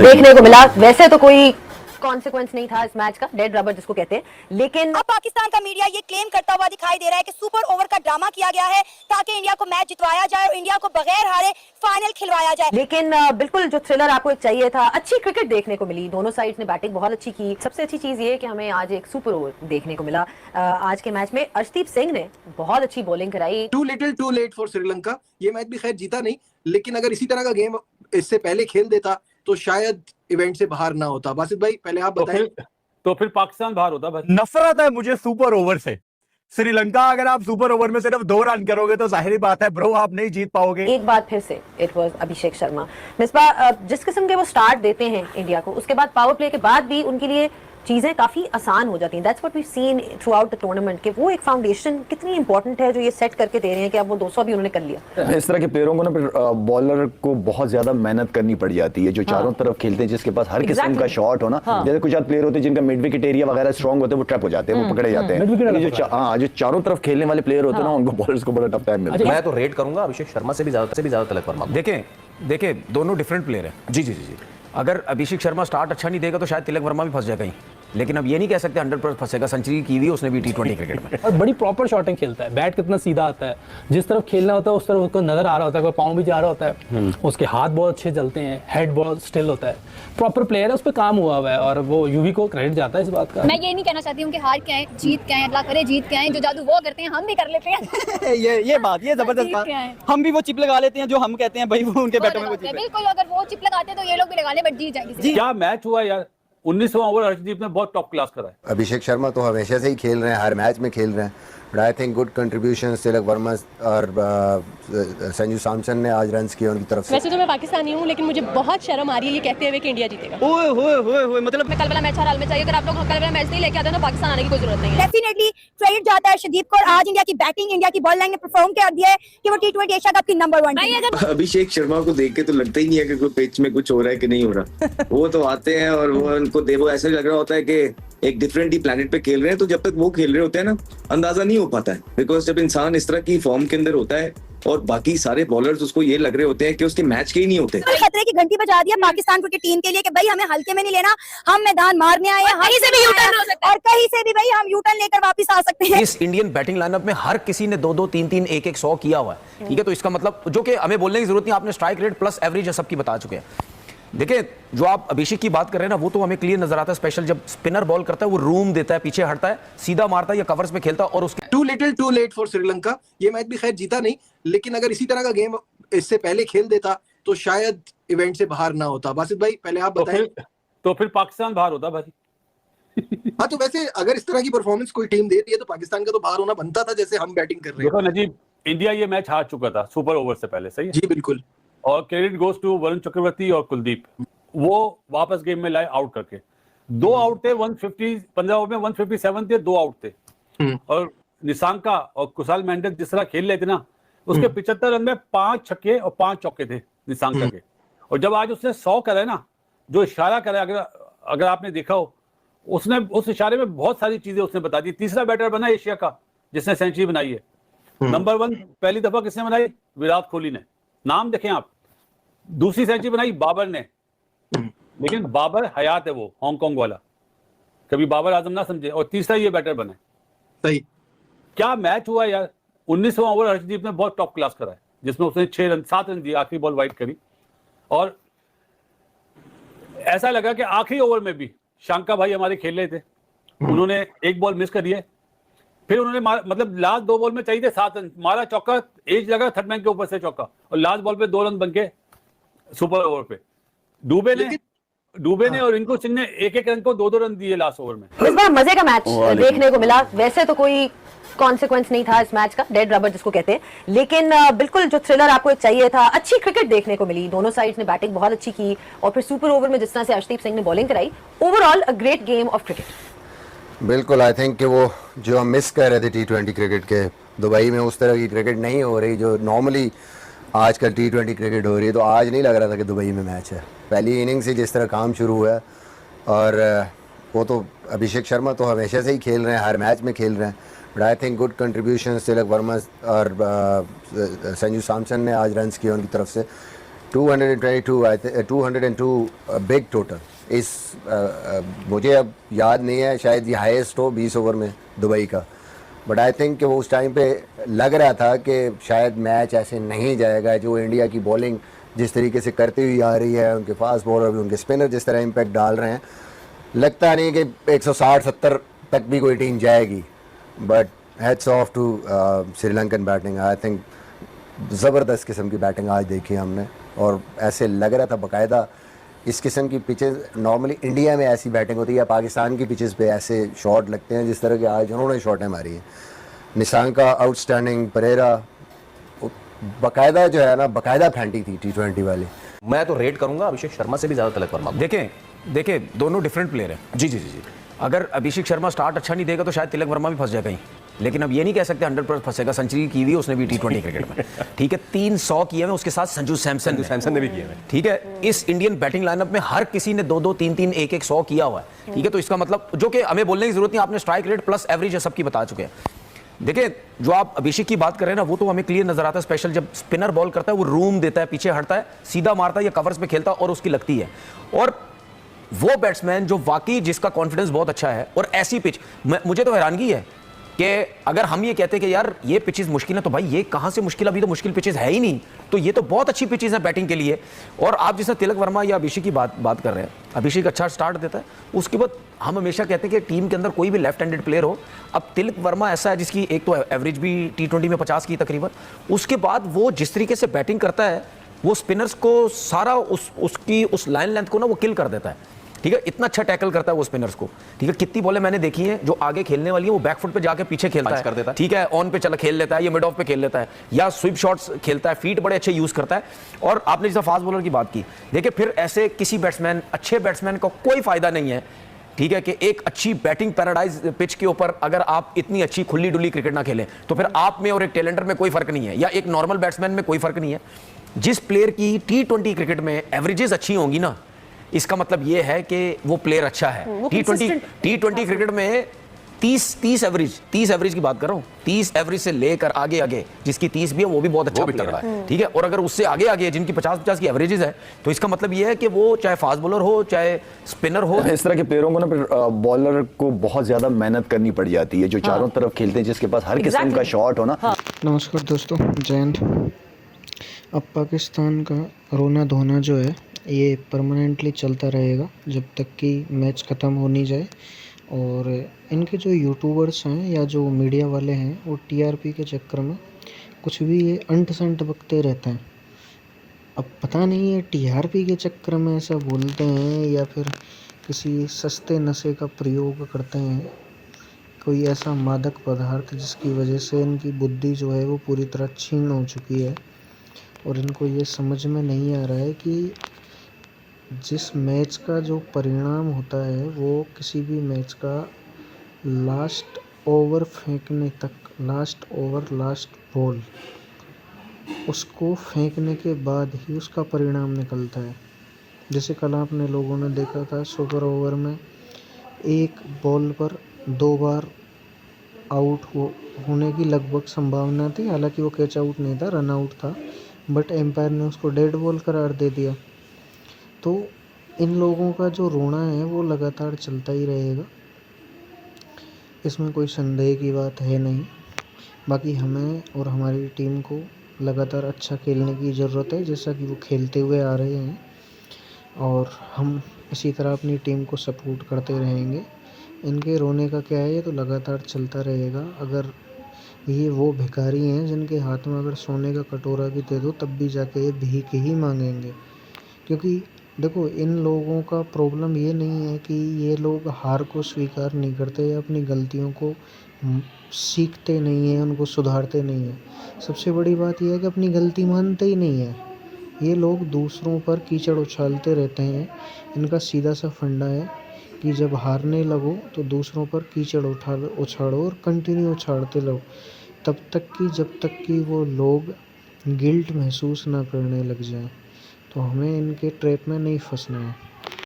देखने को मिला। वैसे तो कोई कॉन्सिक्वेंस नहीं था इस मैच का, डेड रबर जिसको कहते हैं, लेकिन अब पाकिस्तान का मीडिया ये क्लेम करता हुआ दिखाई दे रहा है कि सुपर ओवर का ड्रामा किया गया है ताकि इंडिया को मैच जितवाया जाए और इंडिया को बगैर हारे फाइनल खिलवाया जाए। लेकिन बिल्कुल जो थ्रिलर आपको एक चाहिए था, अच्छी क्रिकेट देखने को मिली, दोनों साइड्स ने बैटिंग बहुत अच्छी की। सबसे अच्छी चीज ये कि हमें आज एक सुपर ओवर देखने को मिला। आज के मैच में अर्शदीप सिंह ने बहुत अच्छी बॉलिंग कराई। Too little too late for Sri Lanka. ये मैच भी खैर जीता नहीं, लेकिन अगर इसी तरह का गेम इससे पहले खेल देता तो शायद इवेंट से बाहर ना होता। बासित भाई पहले आप बताएं। तो फिर पाकिस्तान बाहर होता भाई। नफरत है मुझे सुपर ओवर से। श्रीलंका अगर आप सुपर ओवर में सिर्फ 2 रन करोगे तो जाहिर बात है ब्रो आप नहीं जीत पाओगे। एक बार फिर से इट वाज अभिषेक शर्मा। मिसबा जिस किस्म के वो स्टार्ट देते हैं इंडिया को, उसके बाद पावर प्ले के बाद भी उनके लिए चीजें काफी आसान हो जाती हैं। That's what we seen throughout the tournament के वो एक फाउंडेशन कितनी इंपॉर्टेंट है जो ये सेट करके दे रहे हैं कि अब वो 200 भी उन्होंने कर लिया। इस तरह के प्लेयरों को ना फिर बॉलर को बहुत ज्यादा मेहनत करनी पड़ जाती है, जो चारों तरफ खेलते हैं, जिसके पास हर किस्म का शॉट हो ना। जैसे कुछ प्लेयर होते हैं जिनका मिड विकेट एरिया वगैरह स्ट्रांग होते हैं, वो ट्रैप हो जाते हैं, वो पकड़े जाते हैं। जो चारों तरफ खेलने वाले प्लेयर होते हैं ना, उनको बॉलर्स को बड़ा टफ टाइम मिलता है। मैं तो रेट करूंगा अभिषेक शर्मा से भी ज्यादा तिलक वर्मा। देखें दोनों डिफरेंट प्लेयर हैं। जी। अगर अभिषेक शर्मा स्टार्ट अच्छा नहीं देगा तो शायद तिलक वर्मा भी फंस जाएगा कहीं, लेकिन अब ये नहीं कह सकते 100% फंसेगा। सेंचुरी की हुई उसने भी T20 क्रिकेट में और बड़ी प्रॉपर शॉटिंग खेलता है। बैट कितना सीधा आता है, जिस तरफ खेलना होता है उस तरफ उसको नजर आ रहा होता है, कोई पाँव भी जा रहा होता है, उसके हाथ बहुत अच्छे चलते हैं, हेड बहुत स्टिल होता है। प्रॉपर प्लेयर है, उस पर काम हुआ है और वो यूवी को क्रेडिट जाता है इस बात का। मैं ये नहीं कहना चाहती हूँ कि हार क्या है जीत क्या है, अल्लाह करे जीत क्या है। जो जादू वो करते हैं हम भी कर लेते हैं। ये जबरदस्त बात। हम भी वो चिप लगा लेते हैं जो हम कहते हैं भाई वो उनके बैटों में वो चिप। बिल्कुल, अगर वो चिप लगाते तो ये लोग भी लगा ले, बट जीत जाएंगे। क्या मैच हुआ यार। 19वां ओवर अर्शदीप ने बहुत टॉप क्लास करा है। अभिषेक शर्मा तो हमेशा से ही खेल रहे हैं, हर मैच में खेल रहे हैं, but I think good contribution Tilak Varma और संजू सैमसन ने आज रन्स किए उनकी तरफ से। वैसे तो मैं पाकिस्तानी हूँ, लेकिन मुझे बहुत शर्म आ रही है ये कहते हुए कि इंडिया जीतेगा। ओए मतलब मैं कल वाला मैच हर हाल में चाहिए। अगर आप लोग कल वाला मैच नहीं लेके आते तो पाकिस्तान आने की कोई जरूरत नहीं है। डेफिनेटली क्रेडिट जाता है अर्शदीप को। और आज इंडिया की बैटिंग, इंडिया की बॉल लाइन ने परफॉर्म कर दिया है कि वो T20 एशिया कप की नंबर 1। अभिषेक शर्मा को देख के तो लगता ही नहीं है कि कोई पिच में कुछ हो रहा है कि नहीं हो रहा। वो तो आते हैं और वो उनको देखो ऐसा लग रहा होता है कि एक डिफरेंट ही प्लेनेट पे खेल रहे हैं। तो जब तक वो खेल रहे होते हैं ना, अंदाजा नहीं हो पाता है, बिकॉज जब इंसान इस तरह की फॉर्म के अंदर होता है और बाकी सारे बॉलर्स उसको ये लग रहे होते हैं कि उसके मैच के ही नहीं होते। खतरे की घंटी बजा दिया पाकिस्तान क्रिकेट टीम के लिए कि भाई हमें हल्के में नहीं लेना, हम मैदान मारने आए हैं, कहीं से भी यूटर्न हो सकता है और कहीं से भी भाई हम यूटर्न लेकर वापस आ सकते हैं। इस इंडियन बैटिंग लाइनअप में हर किसी ने 2-2, 3-3, 1-1, 100 किया हुआ है। ठीक है, तो इसका मतलब जो कि हमें बोलने की जरूरत नहीं, आपने स्ट्राइक रेट प्लस एवरेज सबकी बता चुके हैं। देखिए जो आप अभिषेक की बात कर रहे हैं ना, वो तो हमें क्लियर नजर आता है। स्पेशल जब स्पिनर बॉल करता है वो रूम देता है, पीछे हटता है, सीधा मारता है या कवर्स में खेलता है और उसके too little too late for Sri Lanka. ये मैच भी खैर जीता नहीं, लेकिन अगर इसी तरह का गेम इससे पहले खेल देता तो शायद इवेंट से बाहर ना होता। बासित भाई पहले आप बताएं। तो फिर पाकिस्तान बाहर होता भाई। हाँ, तो वैसे अगर इस तरह की परफॉर्मेंस कोई टीम दे रही है तो पाकिस्तान का तो बाहर होना बनता था, जैसे हम बैटिंग कर रहे हैं। देखो नजीब, इंडिया ये मैच हार चुका था सुपर ओवर से पहले, सही है? जी बिल्कुल। और credit goes to Varun Chakravarthy और कुलदीप, वो वापस गेम में लाए आउट करके। 2 आउट थे, 150 15 ओवर में 157 थे, 2 आउट थे। और निशांका और कुशाल मेंडिस जिस तरह खेल रहे थे ना, उसके 75 रन में 5 छक्के और 5 चौके थे निशांका के। और जब आज उसने 100 करे ना, जो इशारा करे, अगर आपने देखा हो, उसने उस इशारे में बहुत सारी चीजें उसने बता दी। तीसरा बैटर बना एशिया का जिसने सेंचुरी बनाई है। नंबर 1 पहली दफा किसने बनाई? विराट कोहली ने, नाम देखें आप। दूसरी सेंचुरी बनाई बाबर ने, लेकिन बाबर हयात है, वो हांगकांग वाला, कभी बाबर आजम ना समझे। और तीसरा ये बैटर बने। सही। क्या मैच हुआ यार। 19वां ओवर अर्शदीप ने बहुत टॉप क्लास करा है, जिसमें उसने 7 रन दिए, आखिरी बॉल वाइड करी। और ऐसा लगा कि आखिरी ओवर में भी शांका भाई हमारे खेल रहे थे, उन्होंने एक बॉल मिस करी है, फिर उन्होंने मतलब लास्ट 2 बॉल में चाहिए थे 7 रन, मारा चौका, एज लगा थर्ड मैन के ऊपर से चौका, और लास्ट बॉल पे 2 रन बन के सुपर ओवर पे डूबे ने और रिंकू सिंह ने 1-1 रन को 2-2 रन दिए लास्ट ओवर में। इस बार मजे का मैच देखने को मिला। वैसे तो कोई कॉन्सिक्वेंस नहीं था इस मैच का, डेड रबर जिसको कहते हैं, लेकिन बिल्कुल जो थ्रिलर आपको एक चाहिए था, अच्छी क्रिकेट देखने को मिली। दोनों साइड्स ने बैटिंग बहुत अच्छी की और फिर सुपर ओवर में जिस तरह से अर्शदीप सिंह ने बॉलिंग कराई, overall a great game of cricket. बिल्कुल, आई थिंक कि वो जो हम मिस कर रहे थे T20 क्रिकेट के, दुबई में उस तरह की क्रिकेट नहीं हो रही जो नॉर्मली आजकल T20 क्रिकेट हो रही है। तो आज नहीं लग रहा था कि दुबई में मैच है। पहली इनिंग से जिस तरह काम शुरू हुआ है, और वो तो अभिषेक शर्मा तो हमेशा से ही खेल रहे हैं, हर मैच में खेल रहे हैं, but I think good contribution Tilak Varma और संजू सैमसन ने आज रन्स किए उनकी तरफ से। 222 202 बिग टोटल इस मुझे अब याद नहीं है, शायद ये हाईएस्ट हो 20 ओवर में दुबई का, बट आई थिंक कि वो उस टाइम पे लग रहा था कि शायद मैच ऐसे नहीं जाएगा। जो इंडिया की बॉलिंग जिस तरीके से करती हुई आ रही है, उनके फास्ट बॉलर भी, उनके स्पिनर जिस तरह इम्पैक्ट डाल रहे हैं, लगता नहीं कि 160-70 तक भी कोई टीम जाएगी। But heads off to Sri Lankan batting. I think ज़बरदस्त किस्म की बैटिंग आज देखी हमने, और ऐसे लग रहा था बाकायदा इस किस्म की पिचेस नॉर्मली इंडिया में ऐसी बैटिंग होती है, पाकिस्तान की पिचेस पे ऐसे शॉट लगते हैं जिस तरह के आज उन्होंने शॉटें मारी हैं। निशांका आउटस्टैंडिंग, परेरा बाकायदा जो है ना, बाकायदा फेंटी थी T20 वाली। मैं तो रेट करूंगा अभिषेक शर्मा से भी ज्यादा तिलक वर्मा। देखें दोनों डिफरेंट प्लेयर हैं। जी। अगर अभिषेक शर्मा स्टार्ट अच्छा नहीं देगा तो शायद तिलक वर्मा भी फंस जाएगा कहीं, लेकिन अब ये नहीं कह सकते 100% फंसेगा। सेंचुरी की हुई उसने भी T20 क्रिकेट में, ठीक है। 300 किए हैं उसके साथ संजू सैमसन ने भी किए हैं, ठीक है। इस इंडियन बैटिंग लाइनअप में हर किसी ने 2-2, 3-3, 1-1, 100 किया हुआ है, ठीक है। तो इसका मतलब, जो कि हमें बोलने की जरूरत नहीं, आपने स्ट्राइक रेट प्लस एवरेज सबकी बता चुके हैं। देखिए जो आप अभिषेक की बात कर रहे हैं ना, वो तो हमें क्लियर नजर आता है। स्पेशल जब स्पिनर बॉल करता है, वो रूम देता है, पीछे हटता है, सीधा मारता है या कवर्स पे खेलता है और उसकी लगती है। और वो बैट्समैन जो वाकई जिसका कॉन्फिडेंस बहुत अच्छा है, और ऐसी पिच, मुझे तो हैरानगी है कि अगर हम ये कहते हैं कि यार ये पिचेस मुश्किल है, तो भाई ये कहां से मुश्किल, अभी तो मुश्किल पिचेस है ही नहीं। तो ये तो बहुत अच्छी पिचेस है बैटिंग के लिए। और आप जिसने तिलक वर्मा या अभिषेक की बात कर रहे हैं, अभिषेक अच्छा स्टार्ट देता है, उसके बाद हम हमेशा कहते हैं कि टीम के अंदर कोई भी लेफ्ट हैंडेड प्लेयर हो। अब तिलक वर्मा ऐसा है जिसकी एक तो एवरेज भी T20 में 50 की तकरीबन, उसके बाद वो जिस तरीके से बैटिंग करता है, वो स्पिनर्स को सारा उसकी उस लाइन लेंथ को ना वो किल कर देता है, ठीक है। इतना अच्छा टैकल करता है वो स्पिनर्स को, ठीक है। कितनी बॉलें मैंने देखी हैं जो आगे खेलने वाली है, वो बैकफुट पे जाके पीछे खेलता है, कर देता है, ठीक है। ऑन पे चला खेल लेता है, या मिड ऑफ पे खेल लेता है, या स्वीप शॉट्स खेलता है, फीट बड़े अच्छे यूज करता है। और आपने जैसा फास्ट बॉलर की बात की, देखिए फिर ऐसे किसी बैट्समैन, अच्छे बैट्समैन का कोई फायदा नहीं है, ठीक है, कि एक अच्छी बैटिंग पैराडाइज पिच के ऊपर अगर आप इतनी अच्छी खुली डुली क्रिकेट ना खेलें, तो फिर आप में और एक टैलेंटर में कोई फर्क नहीं है, या एक नॉर्मल बैट्समैन में कोई फर्क नहीं है। जिस प्लेयर की T20 क्रिकेट में एवरेजेस अच्छी होंगी ना, इसका मतलब यह है कि वो प्लेयर अच्छा है। T20 क्रिकेट में 30 एवरेज की बात कर रहा हूं, 30 एवरेज से लेकर आगे जिसकी 30 भी है, वो भी बहुत अच्छा प्लेयर है, ठीक है। और अगर उससे आगे जिनकी 50 की एवरेजेस है, तो इसका मतलब ये है कि वो चाहे फास्ट बॉलर हो, चाहे स्पिनर हो, इस तरह के प्लेयरों को ना बॉलर को बहुत ज्यादा मेहनत करनी पड़ जाती है, जो चारों तरफ खेलते हैं, जिसके पास हर किस्म का शॉट हो ना। नमस्कार दोस्तों, जय हिंद। अब पाकिस्तान का रोना धोना जो है ये परमानेंटली चलता रहेगा जब तक कि मैच ख़त्म हो नहीं जाए। और इनके जो यूट्यूबर्स हैं या जो मीडिया वाले हैं, वो TRP के चक्कर में कुछ भी ये अंट संट बकते रहते हैं। अब पता नहीं है TRP के चक्कर में ऐसा बोलते हैं या फिर किसी सस्ते नशे का प्रयोग करते हैं, कोई ऐसा मादक पदार्थ जिसकी वजह से इनकी बुद्धि जो है वो पूरी तरह क्षीण हो चुकी है। और इनको ये समझ में नहीं आ रहा है कि जिस मैच का जो परिणाम होता है, वो किसी भी मैच का लास्ट ओवर फेंकने तक, लास्ट ओवर लास्ट बॉल, उसको फेंकने के बाद ही उसका परिणाम निकलता है। जैसे कल आपने लोगों ने देखा था, सुपर ओवर में एक बॉल पर 2 बार आउट होने की लगभग संभावना थी, हालांकि वो कैच आउट नहीं था, रन आउट था, बट एम्पायर ने उसको डेड बॉल करार दे दिया। तो इन लोगों का जो रोना है वो लगातार चलता ही रहेगा, इसमें कोई संदेह की बात है नहीं। बाकी हमें और हमारी टीम को लगातार अच्छा खेलने की ज़रूरत है, जैसा कि वो खेलते हुए आ रहे हैं, और हम इसी तरह अपनी टीम को सपोर्ट करते रहेंगे। इनके रोने का क्या है, ये तो लगातार चलता रहेगा। अगर ये वो भिखारी हैं जिनके हाथ में अगर सोने का कटोरा भी दे दो, तब भी जाके ये भीख ही मांगेंगे। क्योंकि देखो, इन लोगों का प्रॉब्लम ये नहीं है कि ये लोग हार को स्वीकार नहीं करते या अपनी गलतियों को सीखते नहीं हैं, उनको सुधारते नहीं हैं। सबसे बड़ी बात यह है कि अपनी गलती मानते ही नहीं है। ये लोग दूसरों पर कीचड़ उछालते रहते हैं। इनका सीधा सा फंडा है कि जब हारने लगो तो दूसरों पर कीचड़ उछाड़ो और कंटिन्यू उछाड़ते रहो, जब तक कि वो लोग गिल्ट महसूस ना करने लग जाएं। तो हमें इनके ट्रैप में नहीं फंसना है।